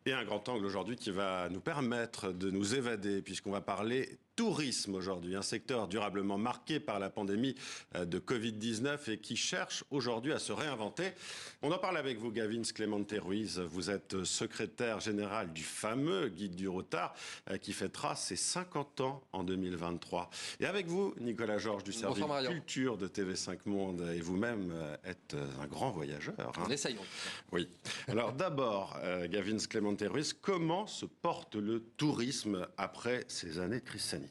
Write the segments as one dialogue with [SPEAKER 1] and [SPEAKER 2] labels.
[SPEAKER 1] Et un grand angle aujourd'hui qui va nous permettre de nous évader, puisqu'on va parler tourisme aujourd'hui, un secteur durablement marqué par la pandémie de Covid-19 et qui cherche aujourd'hui à se réinventer. On en parle avec vous, Gavin Clemente Ruiz. Vous êtes secrétaire général du fameux Guide du Routard qui fêtera ses 50 ans en 2023. Et avec vous, Nicolas Georges du service culture de TV5 Monde, et vous-même êtes un grand voyageur.
[SPEAKER 2] Hein. Essayons.
[SPEAKER 1] Oui. Alors d'abord, Gavin Clemente Ruiz, comment se porte le tourisme après ces années de crise sanitaire ?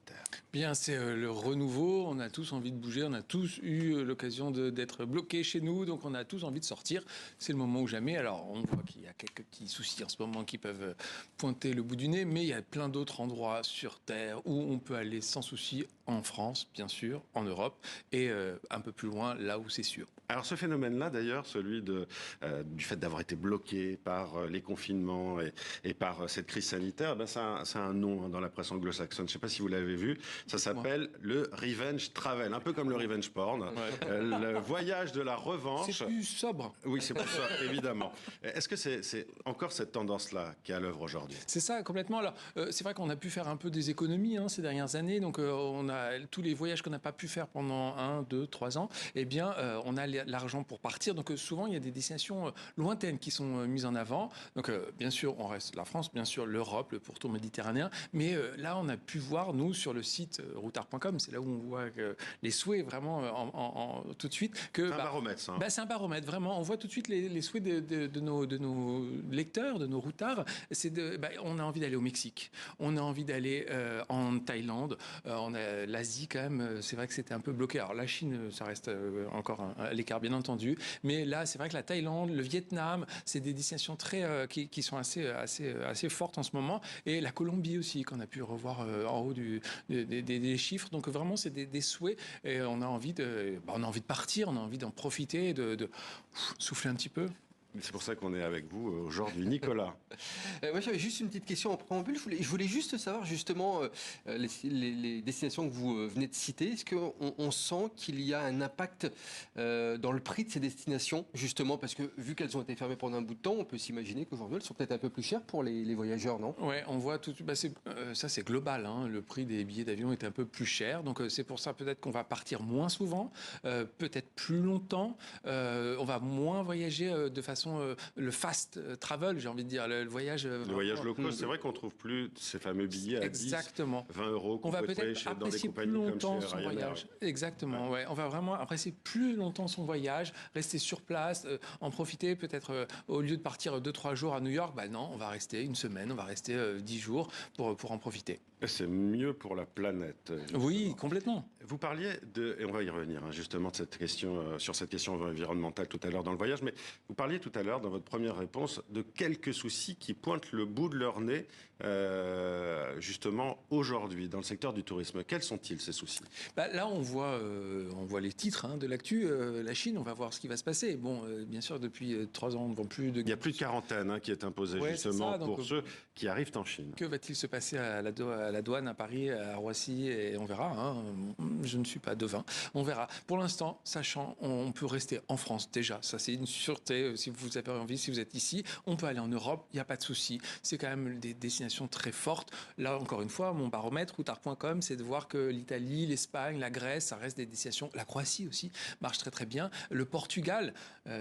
[SPEAKER 3] Bien, c'est le renouveau. On a tous envie de bouger. On a tous eu l'occasion d'être bloqués chez nous. Donc, on a tous envie de sortir. C'est le moment ou jamais. Alors, on voit qu'il y a quelques petits soucis en ce moment qui peuvent pointer le bout du nez. Mais il y a plein d'autres endroits sur Terre où on peut aller sans souci. En France, bien sûr, en Europe et un peu plus loin, là où c'est sûr.
[SPEAKER 1] Alors, ce phénomène-là, d'ailleurs, celui du fait d'avoir été bloqué par les confinements et par cette crise sanitaire, ben, ça a un nom dans la presse anglo-saxonne. Je ne sais pas si vous l'avez vu. Ça s'appelle le revenge travel, un peu comme le revenge porn. Le voyage de la revanche.
[SPEAKER 3] C'est plus sobre.
[SPEAKER 1] Oui, c'est pour ça, évidemment. Est-ce que c'est encore cette tendance-là qui est à l'œuvre aujourd'hui ?
[SPEAKER 3] C'est ça, complètement. Alors, c'est vrai qu'on a pu faire un peu des économies ces dernières années. Donc, on a tous les voyages qu'on n'a pas pu faire pendant 1, 2, 3 ans. Eh bien, on a l'argent pour partir. Donc, souvent, il y a des destinations lointaines qui sont mises en avant. Donc, bien sûr, on reste la France, bien sûr, l'Europe, le pourtour méditerranéen. Mais là, on a pu voir, nous, sur le site routard.com, c'est là où on voit les souhaits vraiment tout de suite.
[SPEAKER 1] C'est un baromètre, ça.
[SPEAKER 3] C'est un baromètre, vraiment. On voit tout de suite les souhaits de nos lecteurs, de nos routards. On a envie d'aller au Mexique. On a envie d'aller en Thaïlande. On a l'Asie, quand même, c'est vrai que c'était un peu bloqué. Alors, la Chine, ça reste encore à l'écart, bien entendu. Mais là, c'est vrai que la Thaïlande, le Vietnam, c'est des destinations qui sont assez fortes en ce moment. Et la Colombie aussi, qu'on a pu revoir en haut des chiffres. Donc, vraiment, c'est des souhaits. Et on a envie de partir, on a envie d'en profiter, de souffler un petit peu.
[SPEAKER 1] C'est pour ça qu'on est avec vous aujourd'hui. Nicolas.
[SPEAKER 2] Moi, j'avais juste une petite question en préambule. Je voulais juste savoir, justement, les destinations que vous venez de citer, est-ce qu'on sent qu'il y a un impact dans le prix de ces destinations, justement, parce que vu qu'elles ont été fermées pendant un bout de temps, on peut s'imaginer qu'aujourd'hui, elles sont peut-être un peu plus chères pour les voyageurs, non ?
[SPEAKER 3] Oui, on voit tout. Ça, c'est global. Le prix des billets d'avion est un peu plus cher. Donc, c'est pour ça, peut-être qu'on va partir moins souvent, peut-être plus longtemps. On va moins voyager de façon le fast travel, j'ai envie de dire, le voyage
[SPEAKER 1] low cost. C'est vrai qu'on trouve plus ces fameux billets à 10, 20 euros
[SPEAKER 3] qu'on va peut-être apprécier plus longtemps son voyage. Exactement, ouais. On va vraiment apprécier plus longtemps son voyage, rester sur place, en profiter peut-être au lieu de partir 2-3 jours à New York, non, on va rester une semaine, on va rester 10 jours pour en profiter.
[SPEAKER 1] C'est mieux pour la planète.
[SPEAKER 3] Oui, complètement.
[SPEAKER 1] Vous parliez et on va y revenir justement de cette question, sur cette question environnementale tout à l'heure dans le voyage, mais vous parliez tout à l'heure dans votre première réponse de quelques soucis qui pointent le bout de leur nez justement aujourd'hui dans le secteur du tourisme. Quels sont-ils ces soucis ?
[SPEAKER 3] Là, on voit les titres de l'actu. La Chine, on va voir ce qui va se passer. Bon, bien sûr, depuis 3 ans, on ne vend plus de...
[SPEAKER 1] Il n'y a plus de quarantaine qui est imposée justement pour ceux qui arrivent en Chine.
[SPEAKER 3] Que va-t-il se passer à la douane à Paris, à Roissy, et on verra. Je ne suis pas devin. On verra. Pour l'instant, sachant, on peut rester en France déjà. Ça, c'est une sûreté. Si vous avez envie, si vous êtes ici, on peut aller en Europe. Il n'y a pas de souci. C'est quand même des destinations très fortes. Là, encore une fois, mon baromètre, routard.com, c'est de voir que l'Italie, l'Espagne, la Grèce, ça reste des destinations. La Croatie aussi marche très très bien. Le Portugal,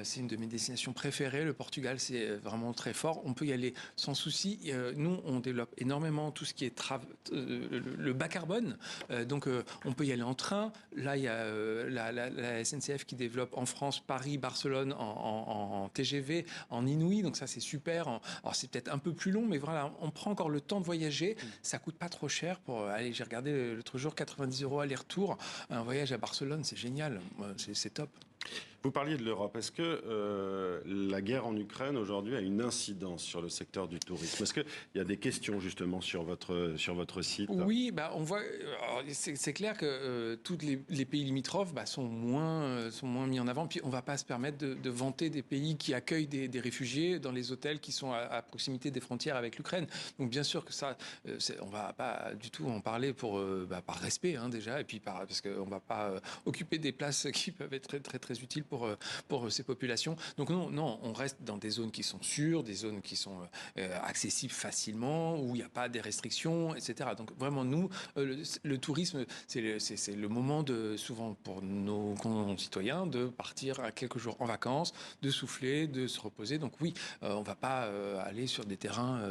[SPEAKER 3] c'est une de mes destinations préférées. Le Portugal, c'est vraiment très fort. On peut y aller sans souci. Nous, on développe énormément tout ce qui est le bas carbone. Donc, on peut y aller en train. Là, il y a la SNCF qui développe en France, Paris, Barcelone en TGV, en Inouï. Donc ça, c'est super. Alors, c'est peut-être un peu plus long, mais voilà, on prend encore le temps de voyager. Ça coûte pas trop cher pour aller. J'ai regardé l'autre jour, 90 € aller-retour. Un voyage à Barcelone, c'est génial. C'est top.
[SPEAKER 1] Vous parliez de l'Europe. Est-ce que la guerre en Ukraine aujourd'hui a une incidence sur le secteur du tourisme ? Est-ce qu'il y a des questions justement sur votre site ?
[SPEAKER 3] Oui, on voit. C'est clair que tous les pays limitrophes sont moins mis en avant. Puis on ne va pas se permettre de vanter des pays qui accueillent des réfugiés dans les hôtels qui sont à proximité des frontières avec l'Ukraine. Donc bien sûr que ça, on ne va pas du tout en parler par respect déjà, et puis parce qu'on ne va pas occuper des places qui peuvent être très très très utiles pour ces populations. Donc non, on reste dans des zones qui sont sûres, des zones qui sont accessibles facilement, où il n'y a pas des restrictions, etc. Donc vraiment, nous, le tourisme, c'est le moment souvent pour nos concitoyens de partir à quelques jours en vacances, de souffler, de se reposer. Donc oui, on ne va pas aller sur des terrains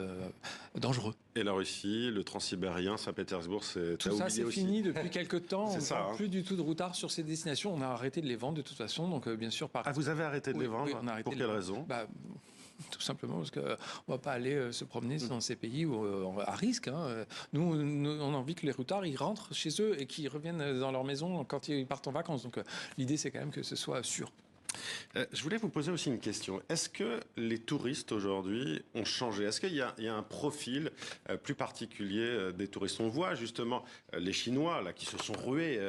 [SPEAKER 3] dangereux.
[SPEAKER 1] Et la Russie, le Transsibérien, Saint-Pétersbourg,
[SPEAKER 3] tout ça, c'est fini depuis quelques temps. On ne parle
[SPEAKER 1] hein.
[SPEAKER 3] plus du tout de routard sur ces destinations. On a arrêté de les vendre de toute façon. Donc bien sûr,
[SPEAKER 1] Ah, vous avez arrêté de les vendre?
[SPEAKER 3] Oui, on a arrêté.
[SPEAKER 1] Pour quelle raison?
[SPEAKER 3] Tout simplement parce qu'on ne va pas aller se promener dans ces pays à risque. Hein. Nous, on a envie que les routards ils rentrent chez eux et qu'ils reviennent dans leur maison quand ils partent en vacances. Donc l'idée, c'est quand même que ce soit sûr.
[SPEAKER 1] Je voulais vous poser aussi une question. Est-ce que les touristes aujourd'hui ont changé? Est-ce qu'il y a un profil plus particulier des touristes? On voit justement les Chinois là, qui se sont rués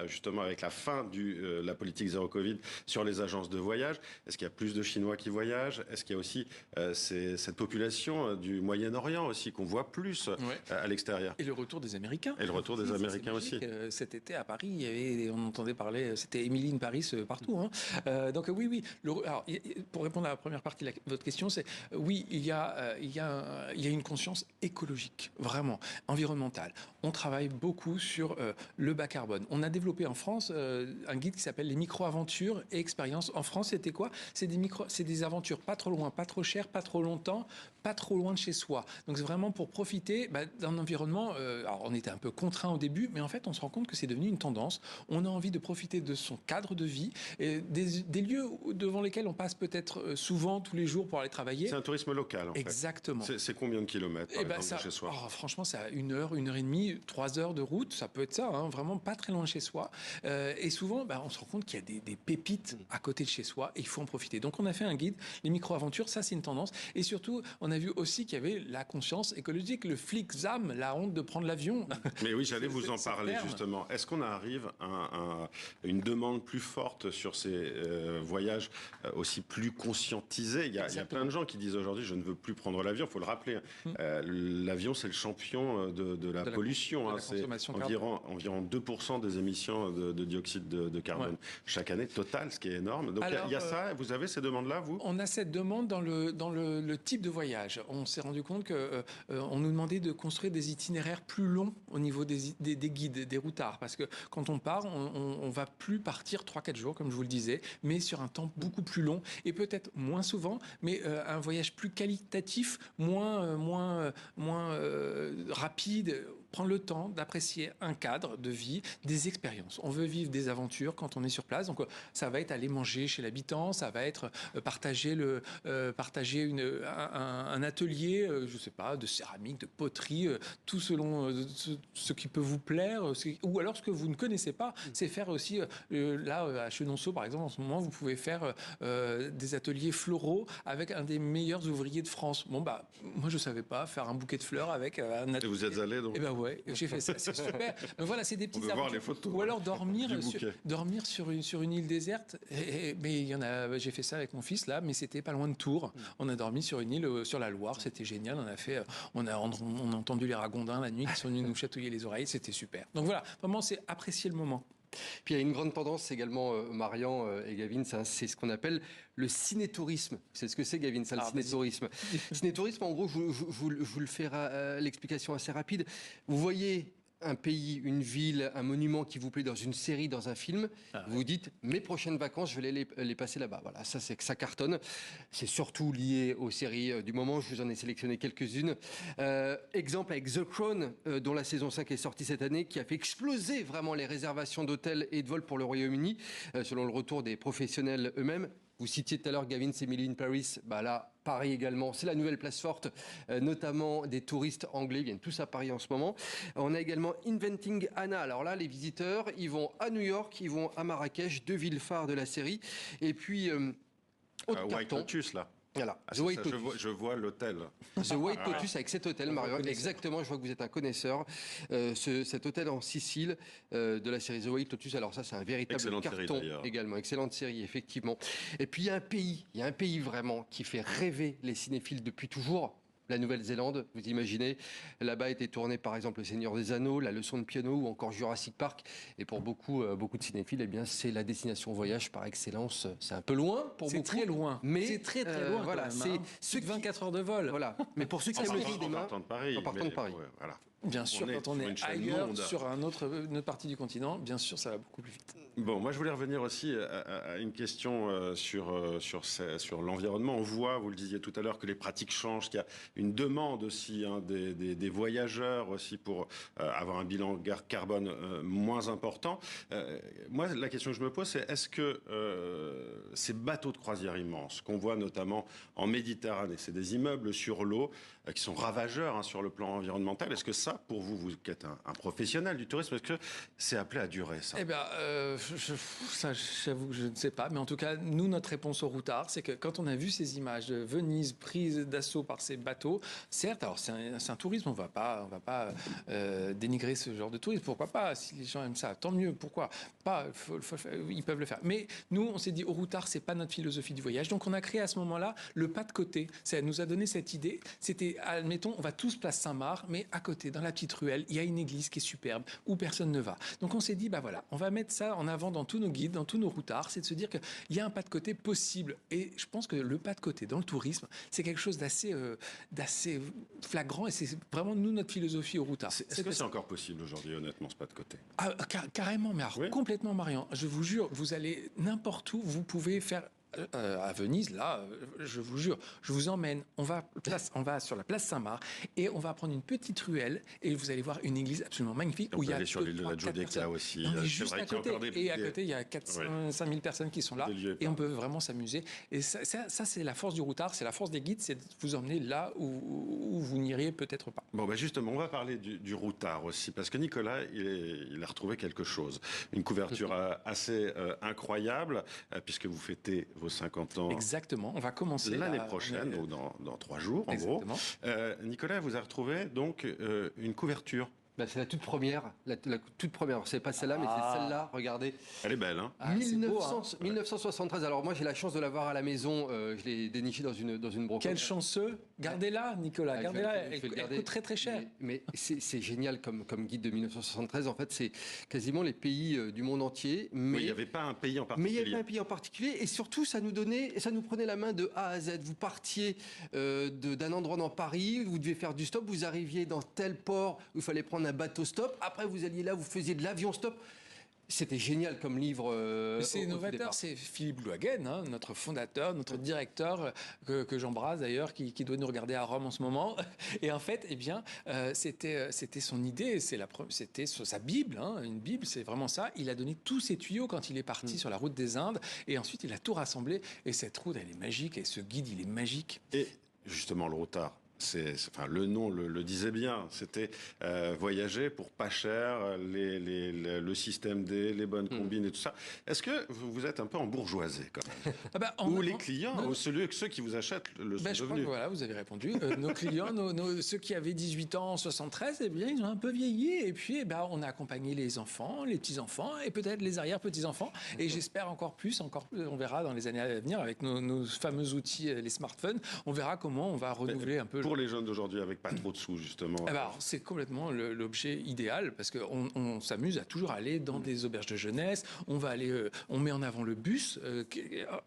[SPEAKER 1] justement avec la fin de la politique zéro Covid sur les agences de voyage. Est-ce qu'il y a plus de Chinois qui voyagent? Est-ce qu'il y a aussi cette population du Moyen-Orient aussi qu'on voit plus à l'extérieur?
[SPEAKER 3] Et le retour des Américains.
[SPEAKER 1] Et le retour des Américains aussi.
[SPEAKER 3] Cet été à Paris, on entendait parler, c'était Emily in Paris partout. Hein. Donc oui. Alors, pour répondre à la première partie de votre question, c'est oui, il y a une conscience écologique, vraiment, environnementale. On travaille beaucoup sur le bas carbone. On a développé en France un guide qui s'appelle les micro-aventures et expériences. En France, c'était quoi? C'est des aventures pas trop loin, pas trop chères, pas trop longtemps, pas trop loin de chez soi. Donc c'est vraiment pour profiter d'un environnement. Alors on était un peu contraint au début, mais en fait on se rend compte que c'est devenu une tendance. On a envie de profiter de son cadre de vie, et des lieux devant lesquels on passe peut-être souvent tous les jours pour aller travailler.
[SPEAKER 1] C'est un tourisme local.
[SPEAKER 3] Exactement.
[SPEAKER 1] C'est combien de kilomètres par exemple, de chez soi?
[SPEAKER 3] Franchement, c'est à 1 heure, 1h30, 3 heures de route. Ça peut être ça, hein, vraiment pas très loin de chez soi. Et souvent, on se rend compte qu'il y a des pépites à côté de chez soi et il faut en profiter. Donc on a fait un guide, les micro-aventures, ça c'est une tendance. Et surtout, on a vu aussi qu'il y avait la conscience écologique, le flic-zam, la honte de prendre l'avion.
[SPEAKER 1] Mais oui, j'allais vous en parler justement. Est-ce qu'on arrive à une demande plus forte sur ces voyages aussi plus conscientisés? Il y a plein de gens qui disent aujourd'hui je ne veux plus prendre l'avion. Il faut le rappeler. L'avion, c'est le champion de la pollution. C'est environ 2% des émissions de dioxyde de carbone chaque année, total, ce qui est énorme. Donc il y a ça. Vous avez ces demandes-là, vous?
[SPEAKER 3] On a cette demande dans le type de voyage. On s'est rendu compte qu'on nous demandait de construire des itinéraires plus longs au niveau des guides, des routards. Parce que quand on part, on va plus partir 3-4 jours, comme je vous le disais, mais sur un temps beaucoup plus long et peut-être moins souvent, mais un voyage plus qualitatif, moins rapide. Prendre le temps d'apprécier un cadre de vie, des expériences. On veut vivre des aventures quand on est sur place. Donc, ça va être aller manger chez l'habitant, ça va être partager un atelier, je sais pas, de céramique, de poterie, tout selon ce qui peut vous plaire, ou alors ce que vous ne connaissez pas. C'est faire aussi, là, à Chenonceau, par exemple, en ce moment, vous pouvez faire des ateliers floraux avec un des meilleurs ouvriers de France. Bon, moi, je savais pas faire un bouquet de fleurs avec un atelier.
[SPEAKER 1] Et vous êtes allé, donc?
[SPEAKER 3] Ouais, j'ai fait ça, c'est super. Mais voilà, c'est des petites aventures.
[SPEAKER 1] Voir les photos.
[SPEAKER 3] Ou alors dormir sur une île déserte. Mais j'ai fait ça avec mon fils là, mais c'était pas loin de Tours. On a dormi sur une île sur la Loire, c'était génial. On a entendu les ragondins la nuit qui sont venus nous chatouiller les oreilles, c'était super. Donc voilà, vraiment c'est apprécier le moment.
[SPEAKER 2] Puis il y a une grande tendance également, Marian et Gavin, c'est ce qu'on appelle le cinétourisme. C'est ce que c'est, Gavin, ça, le cinétourisme. Cinétourisme, en gros, je vous le fais l'explication assez rapide. Vous voyez un pays, une ville, un monument qui vous plaît dans une série, dans un film, vous vous dites, mes prochaines vacances, je vais les passer là-bas. Voilà, ça, c'est que ça cartonne. C'est surtout lié aux séries du moment. Je vous en ai sélectionné quelques-unes. Exemple avec The Crown, dont la saison 5 est sortie cette année, qui a fait exploser vraiment les réservations d'hôtels et de vols pour le Royaume-Uni, selon le retour des professionnels eux-mêmes. Vous citiez tout à l'heure Gavin, c'est Emily in Paris. Là, Paris également, c'est la nouvelle place forte, notamment des touristes anglais, ils viennent tous à Paris en ce moment. On a également Inventing Anna. Alors là, les visiteurs, ils vont à New York, ils vont à Marrakech, 2 villes phares de la série. Et puis,
[SPEAKER 1] White Lotus, là.
[SPEAKER 2] Voilà.
[SPEAKER 1] Je vois l'hôtel.
[SPEAKER 2] The White Lotus, avec cet hôtel, Marion. Exactement, je vois que vous êtes un connaisseur. Cet hôtel en Sicile de la série The White Lotus. Alors ça, c'est un véritable carton également. Excellente série, effectivement. Et puis il y a un pays vraiment qui fait rêver les cinéphiles depuis toujours. la Nouvelle-Zélande, vous imaginez. Là-bas a été tourné par exemple Le Seigneur des Anneaux, La Leçon de piano ou encore Jurassic Park. Et pour beaucoup de cinéphiles, eh bien, c'est la destination voyage par excellence. C'est un peu loin pour beaucoup.
[SPEAKER 3] C'est très loin.
[SPEAKER 2] Mais
[SPEAKER 3] c'est très loin.
[SPEAKER 2] Voilà, c'est
[SPEAKER 3] ceux 24 heures de vol.
[SPEAKER 2] Voilà. Mais pour ceux qui aiment le cinéma,
[SPEAKER 1] en partant de Paris.
[SPEAKER 2] En partant de Paris.
[SPEAKER 1] Ouais, voilà.
[SPEAKER 3] Bien sûr, quand on
[SPEAKER 1] sur une
[SPEAKER 3] est
[SPEAKER 1] chaîne
[SPEAKER 3] ailleurs,
[SPEAKER 1] monde.
[SPEAKER 3] sur une autre partie du continent, bien sûr, ça va beaucoup plus vite.
[SPEAKER 1] Bon, moi je voulais revenir aussi à une question sur l'environnement. On voit, vous le disiez tout à l'heure, que les pratiques changent, qu'il y a une demande aussi des voyageurs aussi pour avoir un bilan carbone moins important. Moi, la question que je me pose, c'est est-ce que ces bateaux de croisière immenses qu'on voit notamment en Méditerranée, c'est des immeubles sur l'eau qui sont ravageurs sur le plan environnemental, est-ce que ça, pour vous, vous qui êtes un professionnel du tourisme, est-ce que c'est appelé à durer ça?
[SPEAKER 3] Eh bien, ça, j'avoue que je ne sais pas. Mais en tout cas, nous, notre réponse au routard, c'est que quand on a vu ces images de Venise prise d'assaut par ces bateaux, certes, alors c'est un tourisme, on va pas dénigrer ce genre de tourisme. Pourquoi pas? Si les gens aiment ça, tant mieux. Pourquoi pas? Ils peuvent le faire. Mais nous, on s'est dit, au routard, c'est pas notre philosophie du voyage. Donc, on a créé à ce moment-là le pas de côté. Ça nous a donné cette idée. C'était, admettons, on va tous place Saint-Marc, mais à côté, dans la petite ruelle, il y a une église qui est superbe, où personne ne va. Donc, on s'est dit, bah voilà, on va mettre ça en avant dans tous nos guides, dans tous nos routards, c'est de se dire qu'il y a un pas de côté possible. Et je pense que le pas de côté dans le tourisme, c'est quelque chose d'assez flagrant et c'est vraiment nous notre philosophie au routard.
[SPEAKER 1] Est-ce que c'est encore possible aujourd'hui, honnêtement, ce pas de côté?
[SPEAKER 3] Carrément, mais alors,
[SPEAKER 1] oui.
[SPEAKER 3] Complètement, Marian. Je vous jure, vous allez n'importe où, vous pouvez faire... à Venise, là, je vous jure, je vous emmène, on va sur la place Saint-Marc et on va prendre une petite ruelle et vous allez voir une église absolument magnifique.
[SPEAKER 1] On
[SPEAKER 3] où il y a
[SPEAKER 1] aller sur l'île de la Giudecca aussi.
[SPEAKER 3] On est juste à côté. Et à côté, il y a 5000 personnes qui sont là et on peut vraiment s'amuser. Et ça c'est la force du routard, c'est la force des guides, c'est de vous emmener là où vous n'iriez peut-être pas.
[SPEAKER 1] Bon, ben justement, on va parler du routard aussi, parce que Nicolas, il a retrouvé quelque chose. Une couverture assez incroyable, puisque vous fêtez vos 50 ans.
[SPEAKER 3] Exactement, on va commencer
[SPEAKER 1] l'année prochaine, donc dans 3 jours, en gros. Nicolas vous a retrouvé donc une couverture.
[SPEAKER 2] Ben, c'est la toute première. La toute première. C'est pas celle-là, mais c'est celle-là. Regardez.
[SPEAKER 1] Elle est belle, hein?
[SPEAKER 2] 1973. Alors moi, j'ai la chance de l'avoir à la maison. Je l'ai dénichée dans une brocante.
[SPEAKER 3] Quel chanceux! Gardez-la, Nicolas. Gardez-la. Elle coûte très très cher.
[SPEAKER 2] Mais c'est génial comme guide de 1973. En fait, c'est quasiment les pays du monde entier. Mais
[SPEAKER 1] il n'y avait pas un pays en particulier.
[SPEAKER 2] Mais il n'y avait pas un pays en particulier. Et surtout, ça nous prenait la main de A à Z. Vous partiez d'un endroit dans Paris, vous deviez faire du stop, vous arriviez dans tel port où il fallait prendre un bateau stop. Après, vous alliez là, vous faisiez de l'avion stop. C'était génial comme livre.
[SPEAKER 3] C'est innovateur, c'est Philippe Louhagen, notre fondateur, notre directeur, que j'embrasse d'ailleurs, qui doit nous regarder à Rome en ce moment. Et en fait, eh bien, c'était son idée, c'était sa Bible, une Bible, c'est vraiment ça. Il a donné tous ses tuyaux quand il est parti sur la route des Indes, et ensuite il a tout rassemblé. Et cette route, elle est magique, et ce guide, il est magique.
[SPEAKER 1] Et justement, le routard. Le nom le disait bien, c'était voyager pour pas cher, le système D, les bonnes combines et tout ça. Est-ce que vous êtes un peu embourgeoisé quand même? Ou les clients, ou ceux qui vous achètent le sont
[SPEAKER 3] je crois que voilà, vous avez répondu. Nos clients, ceux qui avaient 18 ans en 73, eh bien, ils ont un peu vieilli. Et puis, on a accompagné les enfants, les petits-enfants et peut-être les arrière-petits-enfants. Et j'espère encore plus, on verra dans les années à venir avec nos fameux outils, les smartphones, on verra comment on va renouveler un peu.
[SPEAKER 1] Pour les jeunes d'aujourd'hui avec pas trop de sous, justement.
[SPEAKER 3] C'est complètement l'objet idéal parce qu'on s'amuse à toujours aller dans des auberges de jeunesse. On va aller, on met en avant le bus.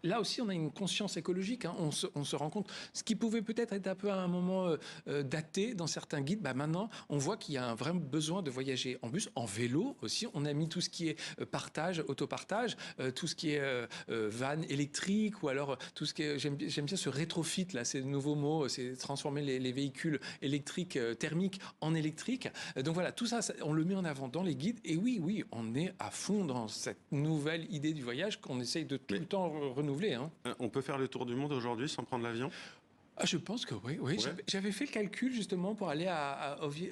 [SPEAKER 3] Là aussi, on a une conscience écologique. On se rend compte. Ce qui pouvait peut-être être un peu à un moment daté dans certains guides, maintenant, on voit qu'il y a un vrai besoin de voyager en bus, en vélo aussi. On a mis tout ce qui est partage, autopartage, tout ce qui est van électrique ou alors tout ce qui est. J'aime bien ce rétrofit là, ces nouveaux mots, c'est transformer les véhicules électriques, thermiques en électriques. Donc voilà, tout ça, on le met en avant dans les guides. Et oui, on est à fond dans cette nouvelle idée du voyage qu'on essaye de tout le temps renouveler.
[SPEAKER 1] On peut faire le tour du monde aujourd'hui sans prendre l'avion ?
[SPEAKER 3] Je pense que oui. Ouais. J'avais fait le calcul justement pour aller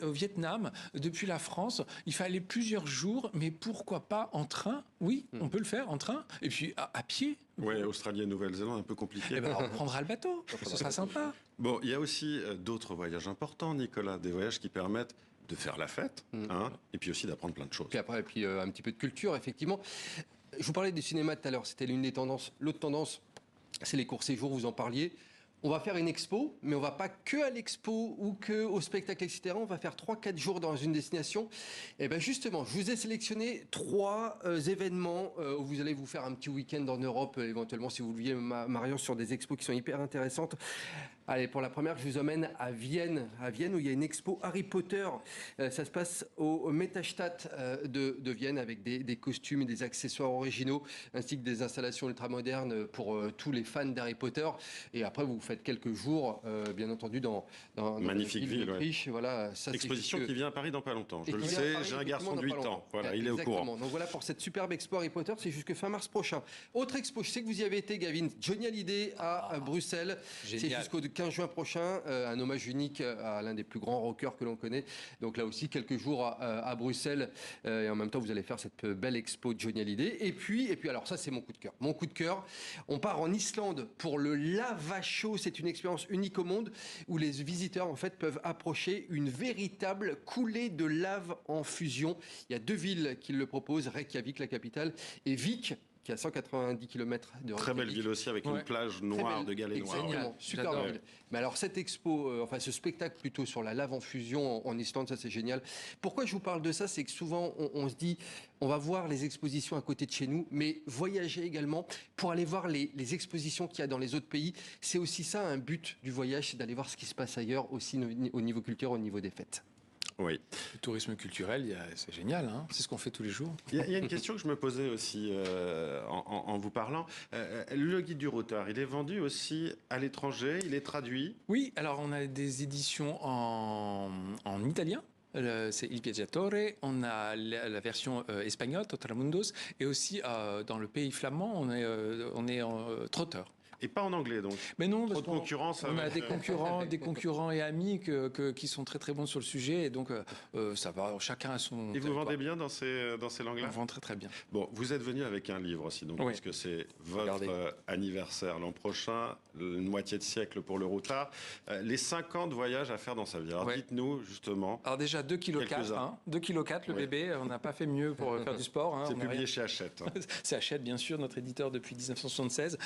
[SPEAKER 3] au Vietnam depuis la France. Il fallait plusieurs jours, mais pourquoi pas en train? Oui, on peut le faire en train. Et puis à pied.
[SPEAKER 1] Oui, Australie et Nouvelle-Zélande, un peu compliqué.
[SPEAKER 3] On prendra le bateau, ce sera sympa.
[SPEAKER 1] Bon, il y a aussi d'autres voyages importants, Nicolas, des voyages qui permettent de faire la fête, et puis aussi d'apprendre plein de choses.
[SPEAKER 2] Puis après, un petit peu de culture, effectivement. Je vous parlais du cinéma tout à l'heure, c'était l'une des tendances. L'autre tendance, c'est les courts séjours, vous en parliez. On va faire une expo, mais on va pas que à l'expo ou que au spectacle, etc. On va faire 3-4 jours dans une destination. Et bien justement, je vous ai sélectionné 3 événements où vous allez vous faire un petit week-end en Europe, éventuellement si vous le voulez, Marion, sur des expos qui sont hyper intéressantes. Allez, pour la première, je vous emmène à Vienne où il y a une expo Harry Potter. Ça se passe au Metastadt de Vienne avec des costumes et des accessoires originaux, ainsi que des installations ultramodernes pour tous les fans d'Harry Potter. Et après, vous faites quelques jours, bien entendu, dans
[SPEAKER 1] magnifique ville
[SPEAKER 2] d'Autriche. Voilà, ça,
[SPEAKER 1] exposition qui vient à Paris dans pas longtemps. Je
[SPEAKER 2] et
[SPEAKER 1] le
[SPEAKER 2] qui vient
[SPEAKER 1] sais,
[SPEAKER 2] à Paris,
[SPEAKER 1] j'ai un garçon de 8 ans. Voilà, il est au
[SPEAKER 2] Exactement.
[SPEAKER 1] courant.
[SPEAKER 2] Donc voilà pour cette superbe expo Harry Potter, c'est jusque fin mars prochain. Autre expo, je sais que vous y avez été, Gavin, Johnny Hallyday à Bruxelles. C'est
[SPEAKER 3] Génial.
[SPEAKER 2] jusqu'au 15 juin prochain, un hommage unique à l'un des plus grands rockers que l'on connaît. Donc là aussi, quelques jours à Bruxelles, et en même temps, vous allez faire cette belle expo Johnny Hallyday. Et puis, alors ça, c'est mon coup de cœur. Mon coup de cœur, on part en Islande pour le Lava Show. C'est une expérience unique au monde où les visiteurs, en fait, peuvent approcher une véritable coulée de lave en fusion. Il y a 2 villes qui le proposent, Reykjavik, la capitale, et Vik, qui est à 190 km de Reykjavik.
[SPEAKER 1] Très belle ville aussi avec une plage noire de galets noirs.
[SPEAKER 2] Exactement, super
[SPEAKER 3] J'adore.
[SPEAKER 2] ville. Mais alors cette expo, ce spectacle plutôt sur la lave en fusion en Islande, ça c'est génial. Pourquoi je vous parle de ça, c'est que souvent on se dit, on va voir les expositions à côté de chez nous, mais voyager également pour aller voir les expositions qu'il y a dans les autres pays. C'est aussi ça un but du voyage, c'est d'aller voir ce qui se passe ailleurs aussi au niveau culturel, au niveau des fêtes.
[SPEAKER 1] Oui.
[SPEAKER 3] Le tourisme culturel, c'est génial, hein, c'est ce qu'on fait tous les jours.
[SPEAKER 1] Il y a une question que je me posais aussi en vous parlant. Le guide du routard, il est vendu aussi à l'étranger, il est traduit.
[SPEAKER 3] Oui, alors on a des éditions en italien. C'est Il Viaggiatore, on a la version espagnole, Trotamundos, et aussi dans le pays flamand, on est en trotteur.
[SPEAKER 1] Et pas en anglais, donc.
[SPEAKER 3] Mais non,
[SPEAKER 1] Trop
[SPEAKER 3] parce
[SPEAKER 1] de concurrence.
[SPEAKER 3] on a
[SPEAKER 1] avec-
[SPEAKER 3] des concurrents et amis qui sont très très bons sur le sujet, et donc ça va, chacun a son.
[SPEAKER 1] Et vous
[SPEAKER 3] territoire.
[SPEAKER 1] vendez bien dans ces
[SPEAKER 3] On
[SPEAKER 1] langues-là?
[SPEAKER 3] vend très très bien.
[SPEAKER 1] Bon, vous êtes venu avec un livre aussi, donc,
[SPEAKER 3] Oui.
[SPEAKER 1] puisque c'est votre
[SPEAKER 3] Regardez.
[SPEAKER 1] anniversaire l'an prochain, une moitié de siècle pour le routard. Les 50 voyages à faire dans sa vie. Alors
[SPEAKER 3] Ouais.
[SPEAKER 1] dites-nous, justement,
[SPEAKER 3] Alors déjà 2,4 kg,
[SPEAKER 1] Quelques-uns.
[SPEAKER 3] hein, 2,4 kg le
[SPEAKER 1] Oui.
[SPEAKER 3] bébé, on n'a pas fait mieux pour faire du sport. Hein,
[SPEAKER 1] c'est
[SPEAKER 3] on a rien-
[SPEAKER 1] publié chez Hachette. Hein.
[SPEAKER 3] C'est Hachette, bien sûr, notre éditeur depuis 1976.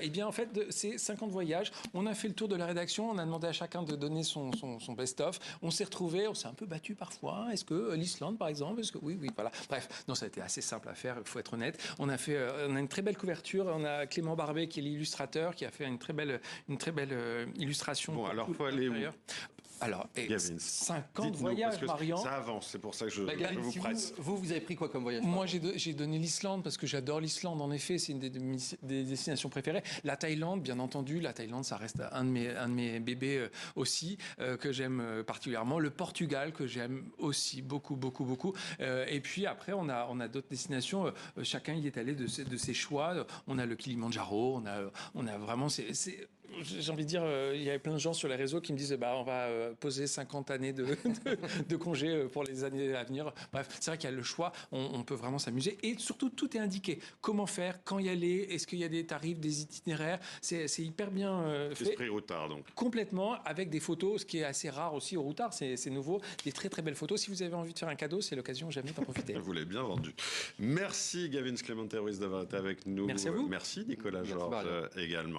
[SPEAKER 3] Eh bien, en fait, ces 50 voyages, on a fait le tour de la rédaction, on a demandé à chacun de donner son best-of. On s'est retrouvés, on s'est un peu battu parfois. Est-ce que l'Islande, par exemple, est-ce que oui, voilà. Bref, non, ça a été assez simple à faire, il faut être honnête. On a une très belle couverture. On a Clément Barbet, qui est l'illustrateur, qui a fait une très belle illustration.
[SPEAKER 1] Bon,
[SPEAKER 3] pour
[SPEAKER 1] alors,
[SPEAKER 3] tout
[SPEAKER 1] faut aller où?
[SPEAKER 3] l'intérieur. Alors,
[SPEAKER 1] Gavin,
[SPEAKER 3] 50
[SPEAKER 1] Dites-nous,
[SPEAKER 3] voyages,
[SPEAKER 1] parce que
[SPEAKER 3] Marion.
[SPEAKER 1] ça avance, c'est pour ça que je
[SPEAKER 2] Gavin,
[SPEAKER 1] vous
[SPEAKER 2] si
[SPEAKER 1] presse.
[SPEAKER 2] vous avez pris quoi comme voyage?
[SPEAKER 3] Moi, j'ai donné l'Islande parce que j'adore l'Islande. En effet, c'est une des destinations préférées. La Thaïlande, bien entendu. La Thaïlande, ça reste un de mes bébés aussi, que j'aime particulièrement. Le Portugal, que j'aime aussi beaucoup, beaucoup, beaucoup. Et puis après, on a d'autres destinations. Chacun y est allé de ses choix. On a le Kilimandjaro. On a vraiment... J'ai envie de dire, il y avait plein de gens sur les réseaux qui me disent on va poser 50 années de congé pour les années à venir. Bref, c'est vrai qu'il y a le choix, on peut vraiment s'amuser. Et surtout, tout est indiqué. Comment faire, quand y aller, est-ce qu'il y a des tarifs, des itinéraires. C'est hyper bien fait.
[SPEAKER 1] Esprit routard, donc.
[SPEAKER 3] Complètement, avec des photos, ce qui est assez rare aussi au routard, c'est nouveau. Des très très belles photos. Si vous avez envie de faire un cadeau, c'est l'occasion jamais d'en profiter.
[SPEAKER 1] Vous l'avez bien vendu. Merci Gavin Clémenteris d'avoir été avec nous.
[SPEAKER 3] Merci à vous.
[SPEAKER 1] Merci Nicolas
[SPEAKER 2] Merci,
[SPEAKER 1] Georges
[SPEAKER 2] Mario.
[SPEAKER 1] également.